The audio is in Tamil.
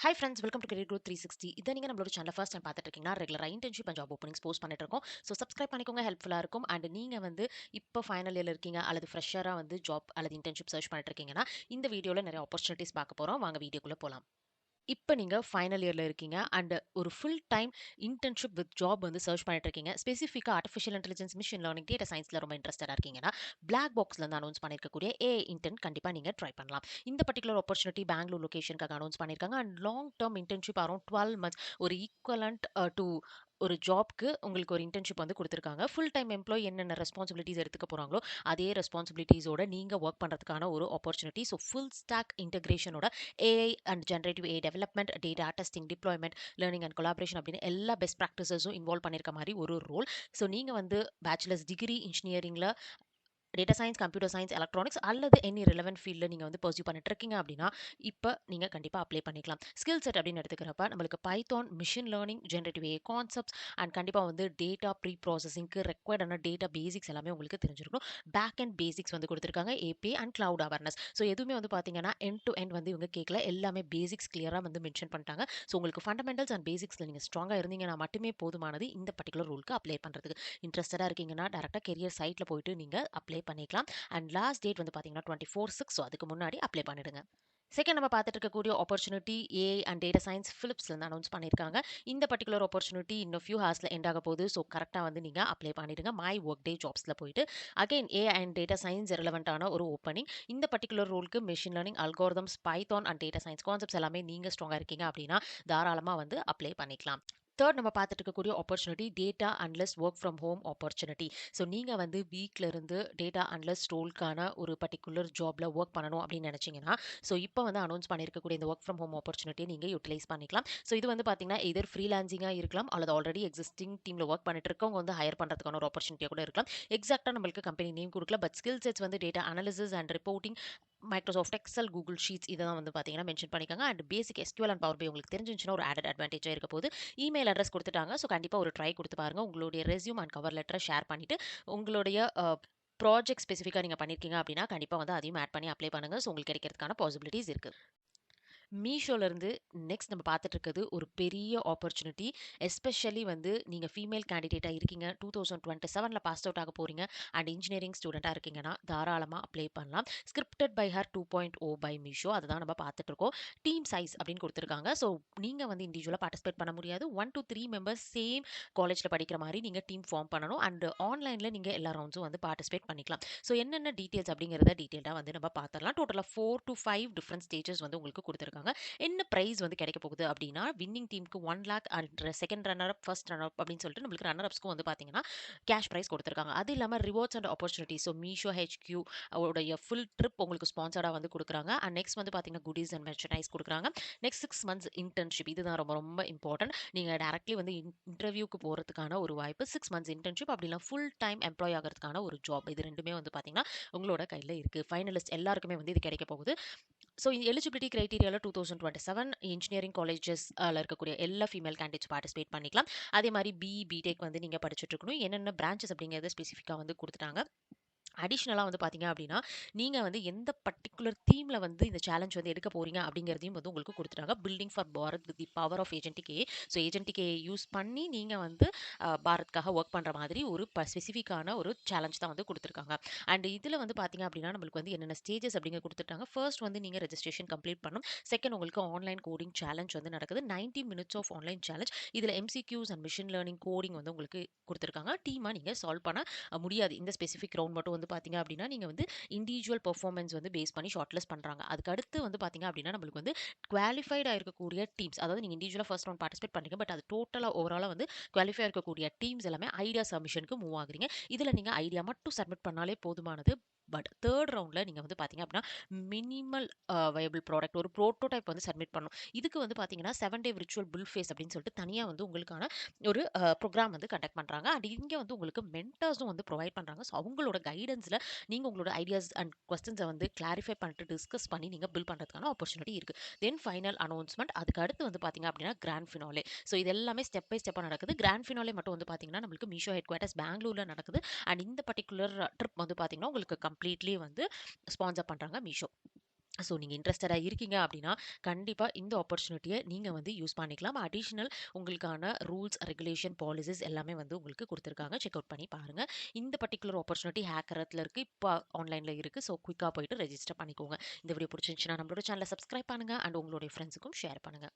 Hi friends, welcome to Career Growth 360. இதை நீங்கள் நம்மளோட சேனல் ஃபர்ஸ்ட் டைம் பார்த்துட்டு இருக்கீங்கன்னா ரெகுலராக internship and job openings post பண்ணிட்டு இருக்கோம். ஸோ சப்ஸ்கிரைப் பண்ணிக்கோங்க, ஹெல்ப்ஃபுல்லாக இருக்கும். அண்ட் நீங்கள் வந்து இப்போ ஃபைனல் இயர்ல இருக்கீங்க அல்லது ஃப்ரெஷராக வந்து ஜாப் அல்லது இன்டர்ன்ஷிப் சர்ச் பண்ணிட்டு இருக்கீங்கன்னா இந்த வீடியோவில் நிறைய ஆப்பர்ச்சுனிட்டிஸ் பார்க்க போகிறோம். வாங்க வீடியோக்குள்ளே போகலாம். இப்போ நீங்கள் ஃபைனல் இயரில் இருக்கீங்க அண்ட் ஒரு full time internship with job வந்து சர்ச் பண்ணிட்டு இருக்கீங்க. ஸ்பெசிஃபிக்காக artificial intelligence, machine learning, data சயின்ஸில் ரொம்ப இன்ட்ரெஸ்டடாக இருக்கீங்கன்னா பிளாக் பாக்ஸ்லேருந்து அனௌன்ஸ் பண்ணியிருக்கக்கூடிய இன்டர்ன் கண்டிப்பாக நீங்கள் ட்ரை பண்ணலாம். இந்த பர்டிகுலர் ஆப்பர்ச்சுனிட்டி பெங்களூர் லொகேஷனுக்காக அனௌன்ஸ் பண்ணியிருக்காங்க and long term internship around 12 months ஒரு ஈக்குவலண்ட் டு ஒரு ஜாப்க்கு உங்களுக்கு ஒரு இன்டர்ன்ஷிப் வந்து கொடுத்துருக்காங்க. ஃபுல் டைம் எம்ப்ளாய் என்னென்ன ரெஸ்பான்சிபிலிட்டிஸ் எடுத்துக்க போகிறாங்களோ அதே ரெஸ்பான்சிபிலிட்டிஸோட நீங்கள் ஒர்க் பண்ணுறதுக்கான ஒரு ஆப்பர்ச்சுனிட்டி. ஸோ ஃபுல் ஸ்டாக் இன்டெகிரேஷனோட AI and generative AI development, data testing, deployment, learning and collaboration அப்படின்னு எல்லா பெஸ்ட் ப்ராக்டிசஸும் இன்வால்வ் பண்ணியிருக்க மாதிரி ஒரு ரோல். ஸோ நீங்கள் வந்து பேச்சுலர்ஸ் டிகிரி இன்ஜினியரிங்கில் data science, computer science, electronics அல்லது எனி ரிலவென்ட் ஃபீல்டில் நீங்கள் வந்து பர்சியூ பண்ணிட்டு இருக்கீங்க அப்படின்னா இப்போ நீங்கள் கண்டிப்பாக அப்ளை பண்ணிக்கலாம். ஸ்கில் செட் அப்படின்னு எடுத்துக்கிறப்ப நம்மளுக்கு Python, machine learning, generative AI concepts and கண்டிப்பாக வந்து டேட்டா ப்ரீ ப்ராசஸிங்க்கு ரெக்வயர்டான டேட்டா பேசிக்ஸ் எல்லாமே உங்களுக்கு தெரிஞ்சிருக்கும். பேக் அண்ட் பேசிக்ஸ் வந்து கொடுத்துருக்காங்க, API and cloud awareness. So எதுவுமே வந்து பார்த்தீங்கன்னா எண்ட் டு எண்ட் வந்து இவங்க கேட்கல, எல்லாமே பேசிக்ஸ் கிளியராக வந்து மென்ஷன் பண்ணிட்டாங்க. ஸோ உங்களுக்கு ஃபண்டமெண்டல்ஸ் அண்ட் பேசிக்ஸில் நீங்கள் ஸ்ட்ராங்காக இருந்தீங்கன்னா மட்டுமே போதுமானது இந்த பர்டிகுலர் ரூலுக்கு அப்ளை பண்ணுறதுக்கு. இன்ட்ரெஸ்டடாக இருக்கீங்கன்னா டேரெக்டாக கெரியர் சைட்டில் போயிட்டு நீங்கள் அப்ளை பண்ணிக்கலாம். அண்ட் லாஸ்ட் டேட் வந்து பார்த்தீங்கன்னா 24/6. ஸோ அதுக்கு முன்னாடி அப்ளை பண்ணிடுங்க. செகண்ட் நம்ம பார்த்துட்டு இருக்கக்கூடிய opportunity AI and data science ஃபிலிப்ஸ்லேருந்து அனௌன்ஸ் பண்ணியிருக்காங்க. இந்த பர்டிகுலர் ஆப்பர்ச்சுனிட்டி இன்னும் ஃபியூ ஹார்ஸில் எண்ட் ஆக போகுது. ஸோ கரெக்டாக வந்து நீங்கள் அப்ளை பண்ணிடுங்க. மை ஒர்க் டே ஜாப்ஸில் போயிட்டு again AI and data science ரெலவெண்ட்டான ஒரு ஓப்பனிங். இந்த பர்டிகுலர் ரோலுக்கு machine learning, algorithms, Python and data science concepts எல்லாமே நீங்கள் ஸ்ட்ராங்காக இருக்கீங்க அப்படின்னா தாராளமாக வந்து அப்ளை பண்ணிக்கலாம். தேர்ட் நம்ம பார்த்துட்டு இருக்கக்கூடிய opportunity data analyst work from home opportunity. So நீங்கள் வந்து வீட்டில் இருந்து டேட்டா அனலிஸ்ட் ரோலுக்கான ஒரு பர்டிகுலர் ஜாப்ல ஒர்க் பண்ணணும் அப்படின்னு நினச்சிங்கன்னா ஸோ இப்போ வந்து அனௌன்ஸ் பண்ணியிருக்கக்கூடிய இந்த ஒர்க் ஃப்ரம் ஹோம் ஆப்பர்ச்சுனிட்டியை நீங்கள் யூட்டிலைஸ் பண்ணிக்கலாம். ஸோ இது வந்து பார்த்தீங்கன்னா எதர் ஃப்ரீலான்சிங்காக இருக்கலாம் அல்லது ஆல்ரெடி எக்ஸிஸ்டிங் டீமில் ஒர்க் பண்ணிட்டு இருக்கவங்க வந்து ஹையர் பண்ணுறதுக்கான ஒரு ஆப்பர்ச்சுனிட்டியாக கூட இருக்கலாம். எக்ஸாக்டாக நம்மளுக்கு கம்பெனி நேம் கொடுக்கல, பட் ஸ்கில் செட்ஸ் வந்து data analysis and reporting, Microsoft Excel, Google Sheets இதெல்லாம் வந்து பார்த்தீங்கன்னா மென்ஷன் பண்ணிக்காங்க. And basic SQL and Power BI உங்களுக்கு தெரிஞ்சிருந்துச்சுன்னா ஒரு ஆடட் அட்வான்டேஜாக இருக்க போது. இமெயில் அட்ரஸ் கொடுத்துட்டாங்க. ஸோ கண்டிப்பாக ஒரு ட்ரை கொடுத்து பாருங்க. உங்களுடைய ரெஸ்யூம் அண்ட் கவர் லெட்டரை ஷேர் பண்ணிட்டு உங்களுடைய ப்ராஜெக்ட் ஸ்பெசிஃபிக்காக நீங்கள் பண்ணியிருக்கீங்க அப்படின்னா கண்டிப்பாக வந்து அதையும் ஆட் பண்ணி அப்ளை பண்ணுங்க. ஸோ உங்களுக்கு கிடைக்கிறதுக்கான பாசிபிலிட்டிஸ் இருக்குது. மீஷோலேருந்து நெக்ஸ்ட் நம்ம பார்த்துட்டு இருக்கிறது ஒரு பெரிய ஆப்பர்ச்சுனிட்டி. எஸ்பெஷலி வந்து நீங்கள் ஃபீமேல் கேண்டிடேட்டாக இருக்கீங்க, 2027 பாஸ் அவுட் ஆக போகிறீங்க அண்ட் இன்ஜினியரிங் ஸ்டூடெண்ட்டாக இருக்கீங்கன்னா தாராளமாக அப்ளை பண்ணலாம். Scripted by her 2.0 by Meesho, அதுதான் நம்ம பார்த்துட்டு இருக்கோம். டீம் சைஸ் அப்படின்னு கொடுத்துருக்காங்க. ஸோ நீங்கள் வந்து இண்டிவிஜுவலாக பார்ட்டிசிபேட் பண்ண முடியாது. 1 to 3 மெம்பர்ஸ் சேம் காலேஜில் படிக்கிற மாதிரி நீங்கள் டீம் ஃபார்ம் பண்ணணும் அண்ட் ஆன்லைனில் நீங்கள் எல்லா ரவுண்ட்ஸும் வந்து பார்ட்டிசிபேட் பண்ணிக்கலாம். ஸோ என்னென்ன டீட்டெயில்ஸ் அப்படிங்கிறத டீட்டெயிலாக வந்து நம்ம பார்த்துடலாம். டோட்டலாக 4 to 5 டிஃப்ரெண்ட் ஸ்டேஜஸ் வந்து உங்களுக்கு கொடுத்துருக்காங்க. என்ன பிரைஸ் வந்து கிடைக்க போகுது அப்படின்னா வின்னிங் டீமுக்கு 1 lakh and second runner up, first runner up அப்படின்னு சொல்லிட்டு நம்மளுக்கு ரன்னர் அப்ஸ்க்கும் வந்து பார்த்தீங்கன்னா கேஷ் ப்ரைஸ் கொடுத்துருக்காங்க. அது இல்லாமல் rewards and opportunity. So Meesho HQ உடைய ஃபுல் ட்ரிப் உங்களுக்கு ஸ்பான்சர்டாக வந்து கொடுக்குறாங்க. அண்ட் நெக்ஸ்ட் வந்து பார்த்தீங்கன்னா குடீஸ் அண்ட் மெர்ச்சனைஸ் கொடுக்குறாங்க. நெக்ஸ்ட் 6 months இன்டர்ன்ஷிப், இதுதான் ரொம்ப ரொம்ப இம்பார்ட்டன்ட். நீங்கள் டேரக்ட்லி வந்து இன்டர்வியூக்கு போகிறதுக்கான ஒரு வாய்ப்பு, 6 months இன்டர்ன்ஷிப், அப்படிலாம் ஃபுல் டைம் எம்ப்ளாய் ஆகிறதுக்கான ஒரு ஜாப். இது ரெண்டுமே வந்து பார்த்தீங்கன்னா உங்களோட கையில் இருக்குது. ஃபைனலிஸ்ட் எல்லாருக்குமே வந்து இது கிடைக்க போகுது. ஸோ எலிஜிபிலிட்டி கிரைட்டீரியாவில் 2027 இன்ஜினியரிங் காலேஜஸ்ல இருக்கக்கூடிய எல்லா ஃபீமேல் கேண்டிடேட்ஸ் பார்ட்டிசிபேட் பண்ணிக்கலாம். அதே மாதிரி பிடெக் வந்து நீங்கள் படிச்சுட்டு இருக்கணும். என்னென்ன பிரான்ச்சஸ் அப்படிங்கிறத ஸ்பெசிஃபிக்காக வந்து கொடுத்துட்டாங்க. அடிஷ்னலாக வந்து பார்த்தீங்க அப்படின்னா நீங்கள் வந்து எந்த பர்டிகுலர் தீமில் வந்து இந்த சேலஞ்ச் வந்து எடுக்க போகிறீங்க அப்படிங்கிறதையும் வந்து உங்களுக்கு கொடுத்துட்டாங்க. Building for Bharat with the power of agentic A. So agentic A use பண்ணி நீங்கள் வந்து பாரத்காக ஒர்க் பண்ணுற மாதிரி ஒரு ஸ்பெசிஃபிக்கான ஒரு சேலஞ்ச் தான் வந்து கொடுத்துருக்காங்க. அண்ட் இதில் வந்து பார்த்தீங்க அப்படின்னா நம்மளுக்கு வந்து என்னென்ன ஸ்டேஜஸ் அப்படிங்கிற கொடுத்துட்டாங்க. ஃபர்ஸ்ட் வந்து நீங்கள் ரெஜிஸ்ட்ரேஷன் கம்ப்ளீட் பண்ணணும். செகண்ட் உங்களுக்கு ஆன்லைன் கோடிங் சேலஞ்ச் வந்து நடக்குது, 90 minutes ஆஃப் ஆன்லைன் சேலஞ்ச். இதில் MCQs and machine learning coding வந்து உங்களுக்கு கொடுத்துருக்காங்க. டீமாக நீங்கள் சால்வ் பண்ண முடியாது. இந்த ஸ்பெசிஃபிக் ரவுண்ட் மட்டும் வந்து பார்த்தீங்க அப்படின்னா நீங்கள் வந்து இண்டிவிஜுவல் பெர்ஃபார்மன்ஸ் வந்து பேஸ் பண்ணி ஷார்ட் லிஸ்ட் பண்ணுறாங்க. அதுக்கு அடுத்து வந்து பார்த்தீங்க அப்படின்னா நம்மளுக்கு வந்து குவாலிஃபைடாக இருக்கக்கூடிய டீம்ஸ், அதாவது நீங்கள் இண்டிவிஜுவலாக ஃபர்ஸ்ட் ரவுண்ட் பார்ட்டிசிபேட் பண்ணுறீங்க, பட் அது டோட்டலாக ஓவராலாக வந்து குவாலிஃபை இருக்கக்கூடிய டீம்ஸ் எல்லாமே ஐடியா சப்மிஷனுக்கு மூவ் ஆகுறீங்க. இதில் நீங்கள் ஐடியா மட்டும் சப்மிட் பண்ணாலே போதுமானது. பட் தேர்ட் ரவுண்டில் நீங்கள் வந்து பார்த்தீங்க அப்படின்னா மினிமல் வயபிள் ப்ராடக்ட், ஒரு ப்ரோட்டோடைப் வந்து சப்மிட் பண்ணணும். இதுக்கு வந்து பார்த்தீங்கன்னா 7 day விர்ச்சுவல் புல் ஃபேஸ் அப்படின்னு சொல்லிட்டு தனியாக வந்து உங்களுக்கான ஒரு ப்ரோக்ராம் வந்து கண்டக்ட் பண்ணுறாங்க. அண்ட் இங்கே வந்து உங்களுக்கு மென்டர்ஸும் வந்து ப்ரொவைட் பண்ணுறாங்க. ஸோ அவங்களோட கைடன்ஸில் நீங்கள் உங்களோட ஐடியாஸ் அண்ட் கொஸ்டின்ஸை வந்து கிளாரிஃபை பண்ணிட்டு டிஸ்கஸ் பண்ணி நீங்கள் பில் பண்ணுறதுக்கான ஆப்பர்ச்சுனிட்டி இருக்குது. தென் ஃபைனல் அனௌன்ஸ்மெண்ட், அதுக்கு அடுத்து வந்து பார்த்தீங்க அப்படின்னா கிராண்ட் ஃபினாலே. ஸோ இது எல்லாமே ஸ்டெப் பை ஸ்டெப்பாக நடக்குது. கிராண்ட் ஃபினாலே மட்டும் வந்து பார்த்தீங்கன்னா நம்மளுக்கு மீஷோ ஹெட் குவார்ட்டர்ஸ் பெங்களூரில் நடக்குது. அண்ட் இந்த பர்டிகுலர் ட்ரிப் வந்து பார்த்தீங்கன்னா உங்களுக்கு கம்ப்ளீட்லி வந்து ஸ்பான்சர் பண்ணுறாங்க மீஷோ. ஸோ நீங்க இன்ட்ரஸ்டடா இருக்கீங்க அப்படின்னா, கண்டிப்பா இந்த ஆப்பர்ச்சுனிட்டிய நீங்க வந்து யூஸ் பண்ணிக்கலாம். அடிஷனல் உங்களுக்கான ரூல்ஸ், ரெகுலேஷன், பாலிசிஸ் எல்லாமே வந்து உங்களுக்கு குடுத்துருக்காங்க. செக் அவுட் பண்ணி பாருங்க. இந்த பர்ட்டிகுலர் ஆப்பர்ச்சுனிட்டி ஹேக்கரத்துல இருக்கு. இப்ப ஆன்லைன்ல இருக்கு. ஸோ குயிக்கா போயிட்டு ரெஜிஸ்டர் பண்ணிக்கோங்க. இந்த வீடியோ புடிச்சிருந்துச்சுன்னா நம்மளோட சேனல சப்ஸ்கிரைப் பண்ணுங்க அண்ட் உங்களுடைய ஃப்ரெண்ட்ஸுக்கும் ஷேர் பண்ணுங்க.